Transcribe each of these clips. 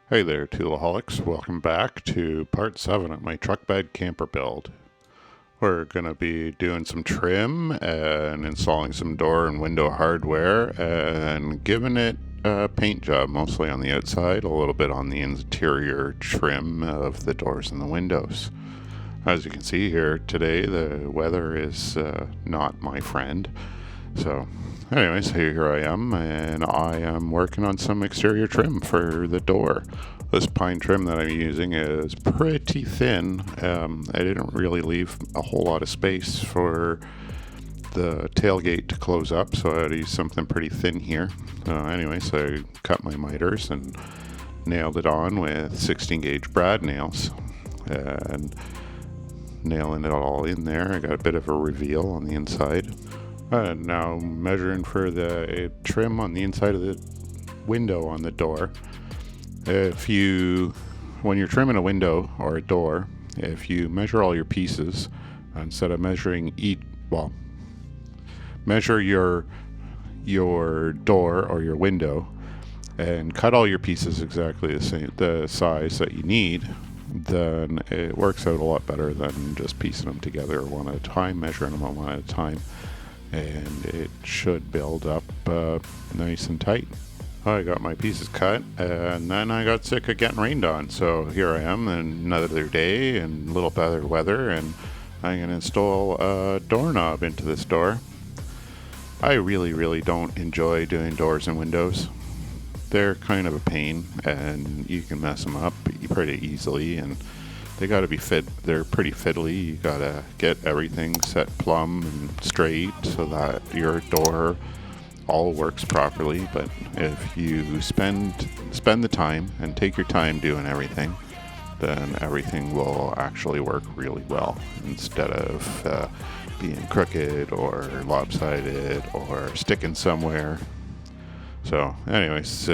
Hey there, Toolaholics. Welcome back to part 7 of my truck bed camper build. We're going to be doing some trim and installing some door and window hardware and giving it a paint job, mostly on the outside, a little bit on the interior trim of the doors and the windows. As you can see here today, the weather is not my friend. So anyways, here I am, and I am working on some exterior trim for the door. This pine trim that I'm using is pretty thin. I didn't really leave a whole lot of space for the tailgate to close up, so I had to use something pretty thin here. Anyways, I cut my miters and nailed it on with 16 gauge brad nails, and nailing it all in there. I got a bit of a reveal on the inside. Now measuring for the trim on the inside of the window on the door. When you're trimming a window or a door, if you measure all your pieces, instead of measuring measure your door or your window and cut all your pieces exactly the size that you need, then it works out a lot better than just piecing them together one at a time, measuring them one at a time. And it should build up nice and tight. I got my pieces cut, and then I got sick of getting rained on, so here I am, another day and a little better weather, and I'm going to install a doorknob into this door. I really don't enjoy doing doors and windows. They're kind of a pain, and you can mess them up pretty easily, and they got to be they're pretty fiddly. You got to get everything set plumb and straight so that your door all works properly. But if you spend the time and take your time doing everything, then everything will actually work really well instead of being crooked or lopsided or sticking somewhere. So anyways,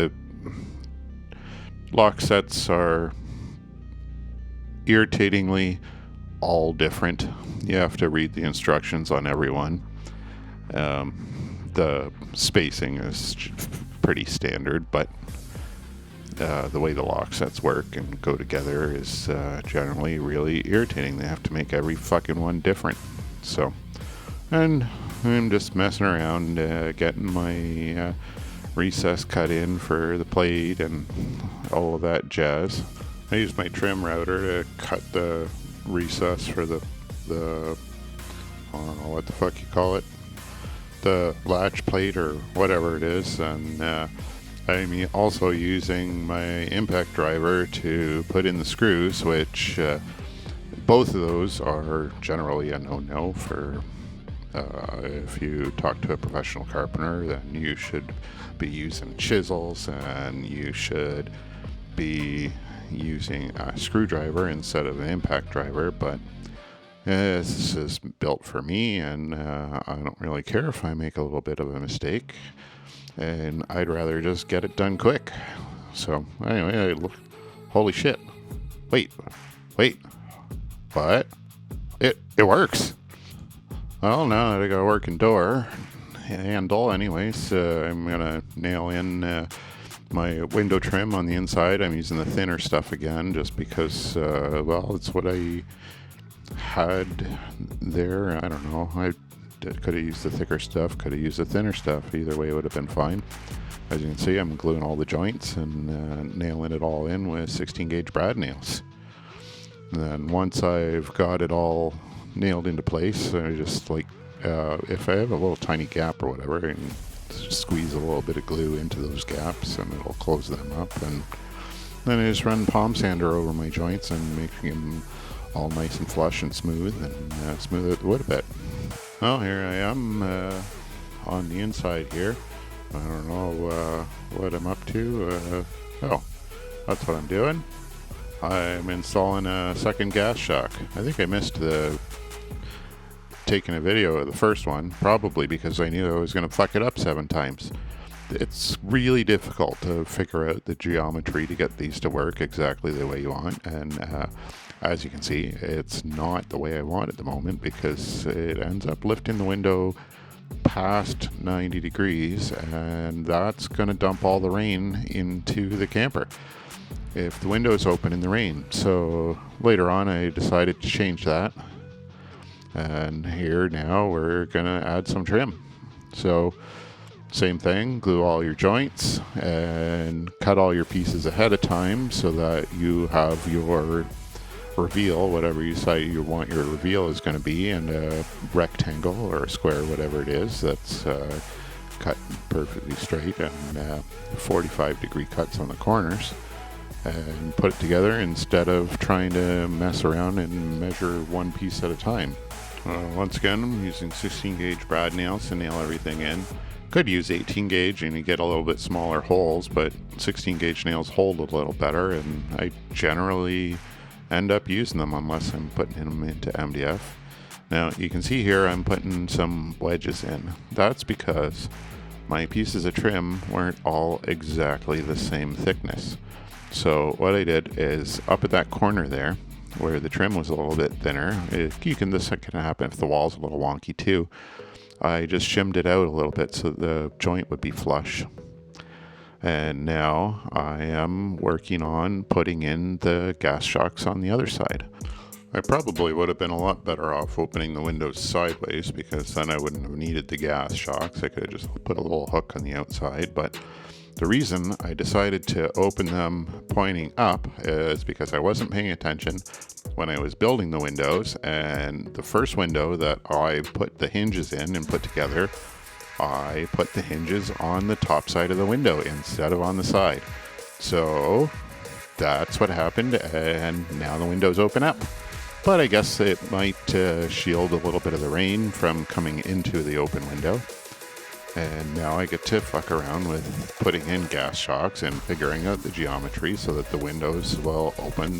lock sets are irritatingly all different. You have to read the instructions on every one. The spacing is pretty standard, but the way the lock sets work and go together is generally really irritating. They have to make every fucking one different. So, and I'm just messing around getting my recess cut in for the plate and all of that jazz. I used my trim router to cut the recess for the I don't know what the fuck you call it, the latch plate or whatever it is, and I'm also using my impact driver to put in the screws, which both of those are generally a no-no for if you talk to a professional carpenter. Then you should be using chisels, and you should be using a screwdriver instead of an impact driver. But this is built for me, and I don't really care if I make a little bit of a mistake, and I'd rather just get it done quick. So anyway, holy shit, wait, what? It works. Well, now that I got a working door handle, anyways, I'm gonna nail in my window trim on the inside. I'm using the thinner stuff again just because, it's what I had there. I don't know. I could have used the thicker stuff, could have used the thinner stuff. Either way, it would have been fine. As you can see, I'm gluing all the joints and nailing it all in with 16 gauge brad nails. And then once I've got it all nailed into place, I just if I have a little tiny gap or whatever, I can squeeze a little bit of glue into those gaps and it'll close them up, and then I just run palm sander over my joints and make them all nice and flush and smooth, and smooth out the wood a bit. Well, here I am on the inside here. I don't know what I'm up to. That's what I'm doing. I'm installing a second gas shock. I think I missed taking a video of the first one, probably because I knew I was going to fuck it up 7 times. It's really difficult to figure out the geometry to get these to work exactly the way you want, and as you can see, it's not the way I want at the moment, because it ends up lifting the window past 90 degrees, and that's going to dump all the rain into the camper. if the window is open in the rain. So later on I decided to change that, and here now we're gonna add some trim. So same thing, glue all your joints and cut all your pieces ahead of time so that you have your reveal, whatever you say you want your reveal is going to be, and a rectangle or a square, whatever it is, that's cut perfectly straight, and 45-degree cuts on the corners, and put it together instead of trying to mess around and measure one piece at a time. Once again, I'm using 16 gauge brad nails to nail everything in. Could use 18 gauge and you get a little bit smaller holes, but 16 gauge nails hold a little better, and I generally end up using them unless I'm putting them into MDF. Now you can see here I'm putting some wedges in. That's because my pieces of trim weren't all exactly the same thickness. So what I did is up at that corner there where the trim was a little bit thinner, this can happen if the wall's a little wonky too, I just shimmed it out a little bit so the joint would be flush. And now I am working on putting in the gas shocks on the other side. I probably would have been a lot better off opening the windows sideways, because then I wouldn't have needed the gas shocks. I could have just put a little hook on the outside. But the reason I decided to open them pointing up is because I wasn't paying attention when I was building the windows, and the first window that I put the hinges in and put together, I put the hinges on the top side of the window instead of on the side. So that's what happened, and now the windows open up. But I guess it might shield a little bit of the rain from coming into the open window. And now I get to fuck around with putting in gas shocks and figuring out the geometry so that the windows will open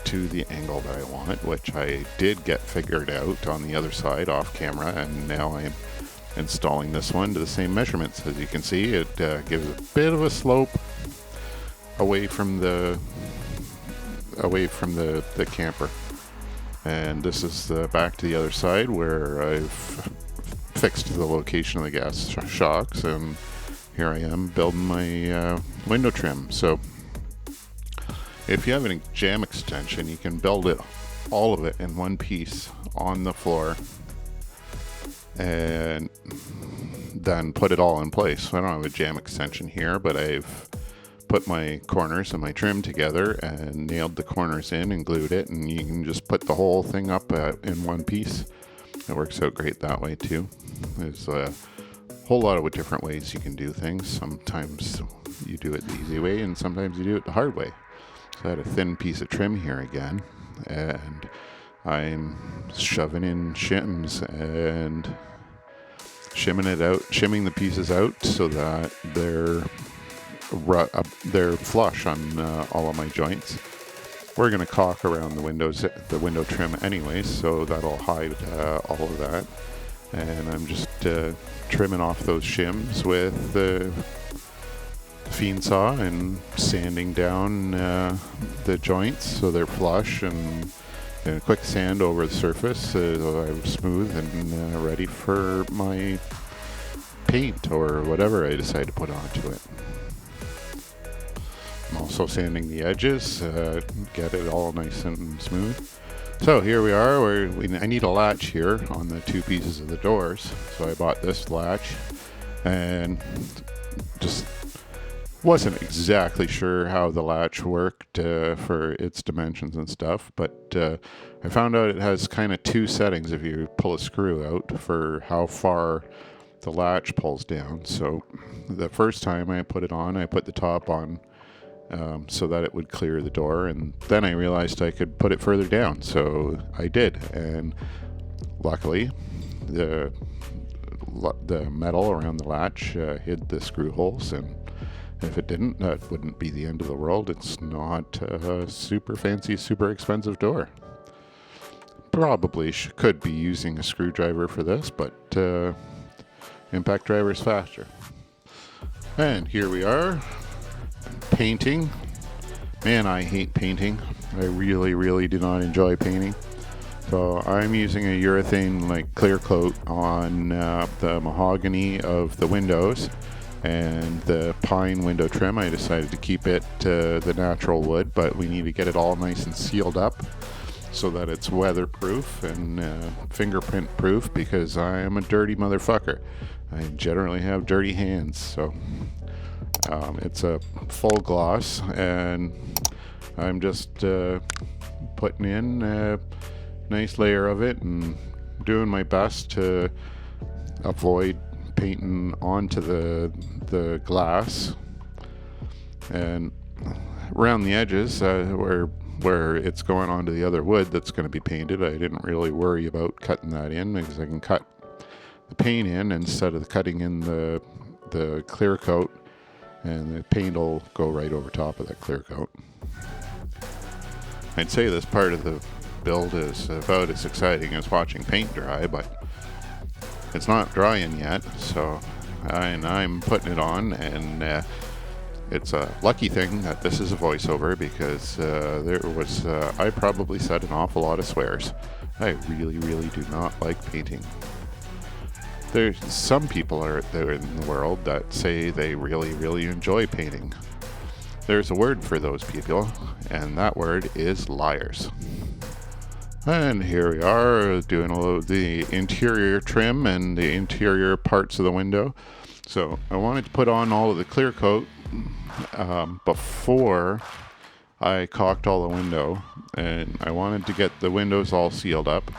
to the angle that I want, which I did get figured out on the other side off camera, and now I'm installing this one to the same measurements. As you can see, it gives a bit of a slope away from the camper. And this is back to the other side where I've fixed the location of the gas shocks, and here I am building my window trim. So if you have a jam extension, you can build it, all of it, in one piece on the floor and then put it all in place. I don't have a jam extension here, but I've put my corners and my trim together and nailed the corners in and glued it, and you can just put the whole thing up in one piece. It works out great that way too. There's a whole lot of different ways you can do things. Sometimes you do it the easy way, and sometimes you do it the hard way. So I had a thin piece of trim here again, and I'm shoving in shims and shimming the pieces out so that they're flush on all of my joints. We're going to caulk around the window trim anyway, so that'll hide all of that. And I'm just trimming off those shims with the fiend saw and sanding down the joints so they're flush, and a quick sand over the surface so I'm smooth and ready for my paint or whatever I decide to put onto it. I'm also sanding the edges, get it all nice and smooth. So here we are. I need a latch here on the two pieces of the doors. So I bought this latch and just wasn't exactly sure how the latch worked for its dimensions and stuff, but I found out it has kind of two settings if you pull a screw out for how far the latch pulls down. So the first time I put it on, I put the top on so that it would clear the door, and then I realized I could put it further down, so I did, and luckily the metal around the latch hid the screw holes, and if it didn't, that wouldn't be the end of the world. It's not a super fancy, super expensive door. Probably could be using a screwdriver for this, but impact driver is faster. And here we are, painting. Man, I hate painting. I really, really do not enjoy painting. So I'm using a urethane clear coat on the mahogany of the windows, And the pine window trim, I decided to keep it the natural wood, but we need to get it all nice and sealed up so that it's weatherproof and fingerprint proof, because I am a dirty motherfucker. I generally have dirty hands, so it's a full gloss, and I'm just putting in a nice layer of it and doing my best to avoid painting onto the glass, and around the edges where it's going onto the other wood that's going to be painted, I didn't really worry about cutting that in, because I can cut the paint in instead of cutting in the clear coat, and the paint will go right over top of that clear coat. I'd say this part of the build is about as exciting as watching paint dry, but it's not drying yet, so I'm putting it on, and it's a lucky thing that this is a voiceover, because I probably said an awful lot of swears. I really, really do not like painting. There's some people out there in the world that say they really, really enjoy painting. There's a word for those people, and that word is liars. And here we are doing a little the interior trim and the interior parts of the window. So I wanted to put on all of the clear coat before I caulked all the window, and I wanted to get the windows all sealed up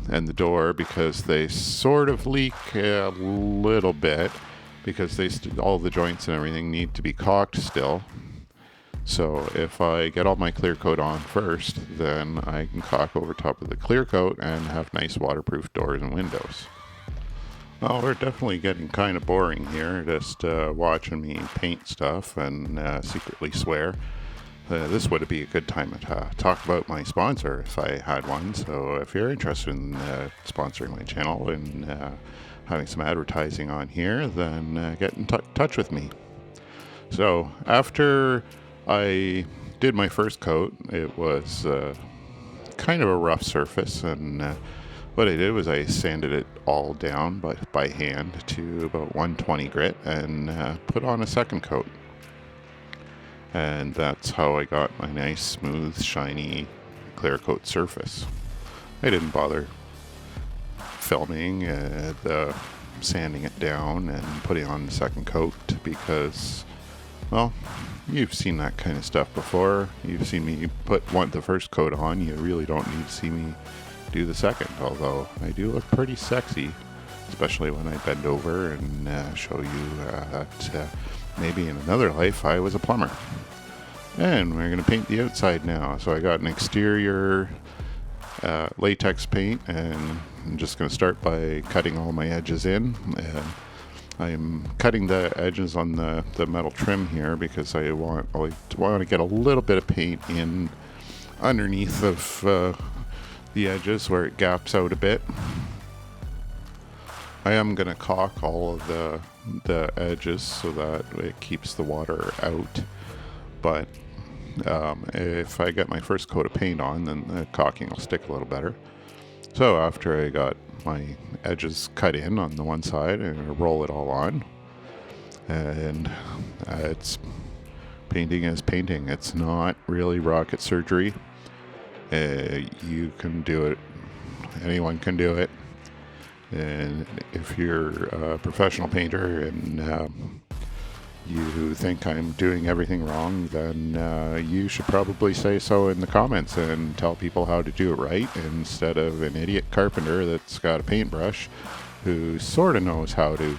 and the door, because they sort of leak a little bit, because all the joints and everything need to be caulked still. So if I get all my clear coat on first, then I can caulk over top of the clear coat and have nice waterproof doors and windows. Well, we're definitely getting kind of boring here, just watching me paint stuff and secretly swear. This would be a good time to talk about my sponsor if I had one. So if you're interested in sponsoring my channel and having some advertising on here, then get in touch with me. So after I did my first coat, it was kind of a rough surface, and what I did was I sanded it all down by hand to about 120 grit and put on a second coat. And that's how I got my nice, smooth, shiny, clear coat surface. I didn't bother filming the sanding it down and putting on the second coat, because, well, you've seen that kind of stuff before. You've seen me put the first coat on. You really don't need to see me do the second, although I do look pretty sexy, especially when I bend over and show you that maybe in another life I was a plumber. And we're going to paint the outside now. So I got an exterior latex paint, and I'm just going to start by cutting all my edges in. And I'm cutting the edges on the metal trim here because I want to get a little bit of paint in underneath of the edges where it gaps out a bit. I am going to caulk all of the edges so that it keeps the water out, but if I get my first coat of paint on, then the caulking will stick a little better. So after I got my edges cut in on the one side, and I roll it all on, and it's painting is painting. It's not really rocket surgery. You can do it. Anyone can do it. And if you're a professional painter and you think I'm doing everything wrong, then you should probably say so in the comments and tell people how to do it right, instead of an idiot carpenter that's got a paintbrush who sort of knows how to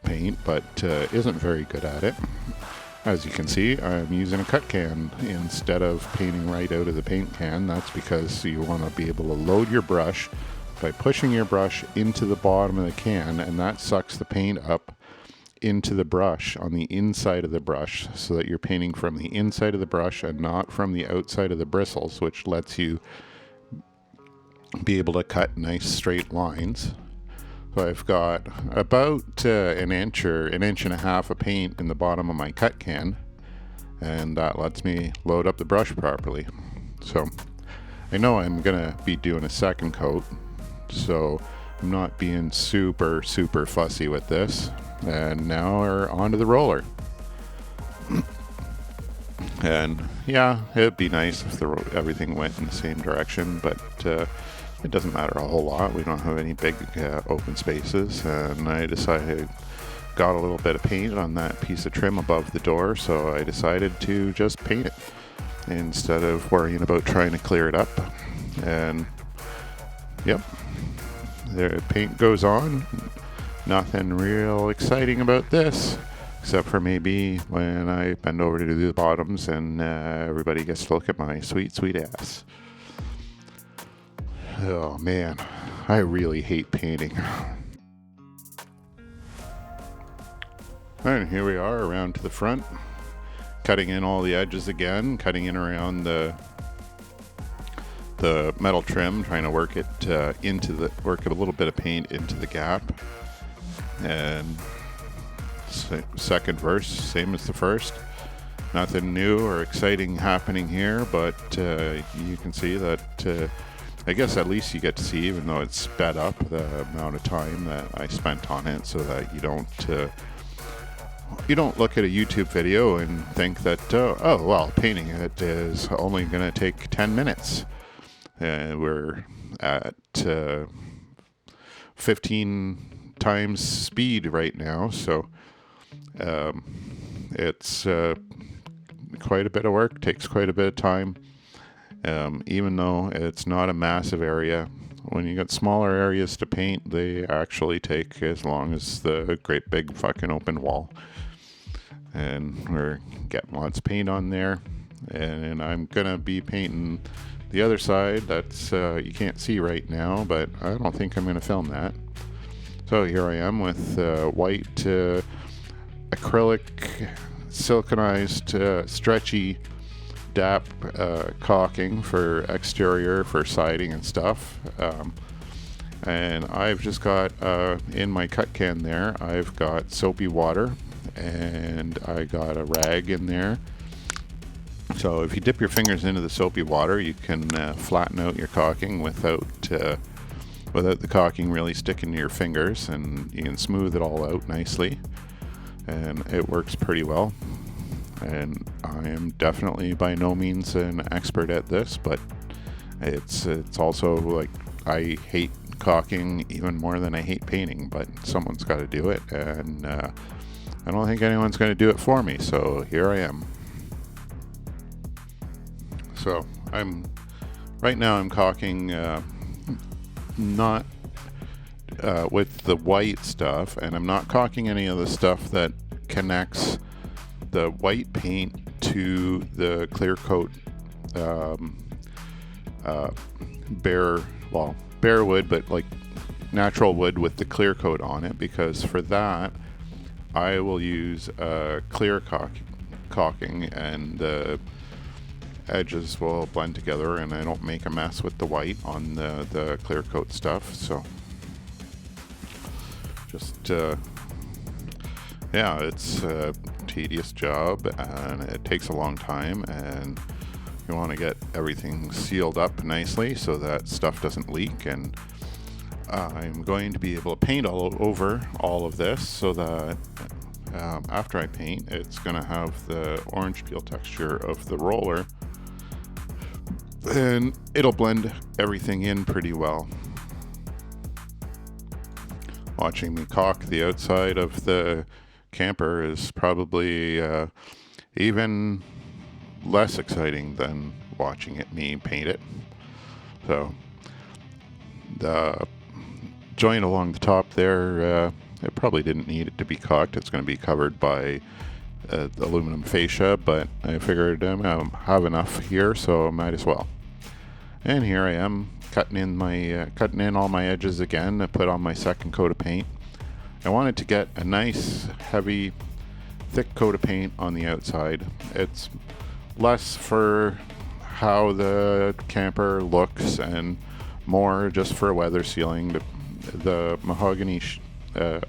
paint but isn't very good at it. As you can see, I'm using a cut can instead of painting right out of the paint can. That's because you want to be able to load your brush by pushing your brush into the bottom of the can, and that sucks the paint up into the brush on the inside of the brush, so that you're painting from the inside of the brush and not from the outside of the bristles, which lets you be able to cut nice straight lines. So I've got about an inch and a half of paint in the bottom of my cut can, and that lets me load up the brush properly. So I know I'm gonna be doing a second coat, so I'm not being super fussy with this. and now we're onto the roller. And yeah, it'd be nice if everything went in the same direction, but it doesn't matter a whole lot. We don't have any big open spaces, and I decided, got a little bit of paint on that piece of trim above the door, so I decided to just paint it instead of worrying about trying to clear it up. And yep, the paint goes on. Nothing real exciting about this, except for maybe when I bend over to do the bottoms and everybody gets to look at my sweet, sweet ass. Oh man, I really hate painting. And here we are around to the front, cutting in all the edges again, cutting in around the metal trim, trying to work it work a little bit of paint into the gap. And second verse, same as the first. Nothing new or exciting happening here, but you can see that I guess at least you get to see, even though it's sped up, the amount of time that I spent on it, so that you don't look at a YouTube video and think that oh well, painting it is only going to take 10 minutes. We're at 15 times speed right now, so it's quite a bit of work, takes quite a bit of time, even though it's not a massive area. When you got smaller areas to paint, they actually take as long as the great big fucking open wall. And we're getting lots of paint on there, and I'm gonna be painting the other side. That's you can't see right now, but I don't think I'm gonna film that. So here I am with white acrylic siliconized stretchy DAP caulking for exterior, for siding and stuff. And I've just got in my cut can there, I've got soapy water, and I got a rag in there. So if you dip your fingers into the soapy water, you can flatten out your caulking without the caulking really sticking to your fingers, and you can smooth it all out nicely, and it works pretty well. And I am definitely by no means an expert at this, but it's also like, I hate caulking even more than I hate painting, but someone's got to do it, and I don't think anyone's going to do it for me, so here I am. So right now I'm caulking not with the white stuff, and I'm not caulking any of the stuff that connects the white paint to the clear coat bare wood, but like natural wood with the clear coat on it, because for that I will use clear caulking, and the edges will blend together, and I don't make a mess with the white on the clear coat stuff. So just yeah, it's a tedious job, and it takes a long time, and you want to get everything sealed up nicely so that stuff doesn't leak. And I'm going to be able to paint all over all of this, so that after I paint, it's going to have the orange peel texture of the roller, and it'll blend everything in pretty well. Watching me caulk the outside of the camper is probably even less exciting than watching me paint it. So the joint along the top there, it probably didn't need it to be caulked. It's going to be covered by aluminum fascia, but I figured I have enough here, so I might as well. And here I am cutting in all my edges again to put on my second coat of paint. I wanted to get a nice, heavy, thick coat of paint on the outside. It's less for how the camper looks and more just for weather sealing. The mahogany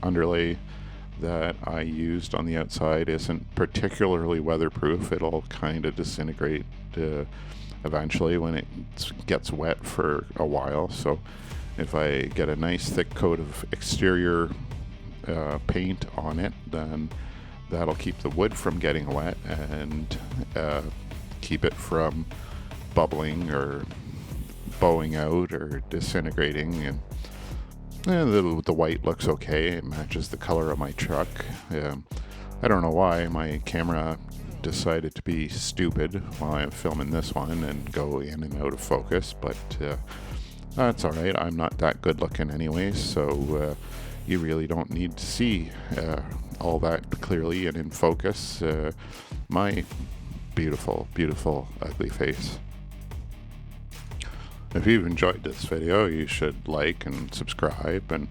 underlay that I used on the outside isn't particularly weatherproof. It'll kind of disintegrate eventually when it gets wet for a while. So if I get a nice thick coat of exterior paint on it, then that'll keep the wood from getting wet and keep it from bubbling or bowing out or disintegrating. And the white looks okay. It matches the color of my truck. I don't know why my camera decided to be stupid while I'm filming this one and go in and out of focus, but that's alright. I'm not that good looking anyway, so you really don't need to see all that clearly and in focus my beautiful, beautiful ugly face. If you've enjoyed this video, you should like and subscribe and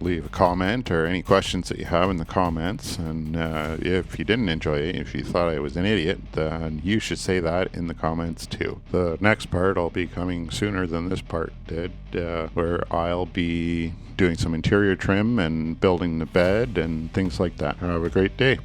leave a comment or any questions that you have in the comments. And if you didn't enjoy it, if you thought I was an idiot, then you should say that in the comments too. The next part will be coming sooner than this part did, where I'll be doing some interior trim and building the bed and things like that. Have a great day.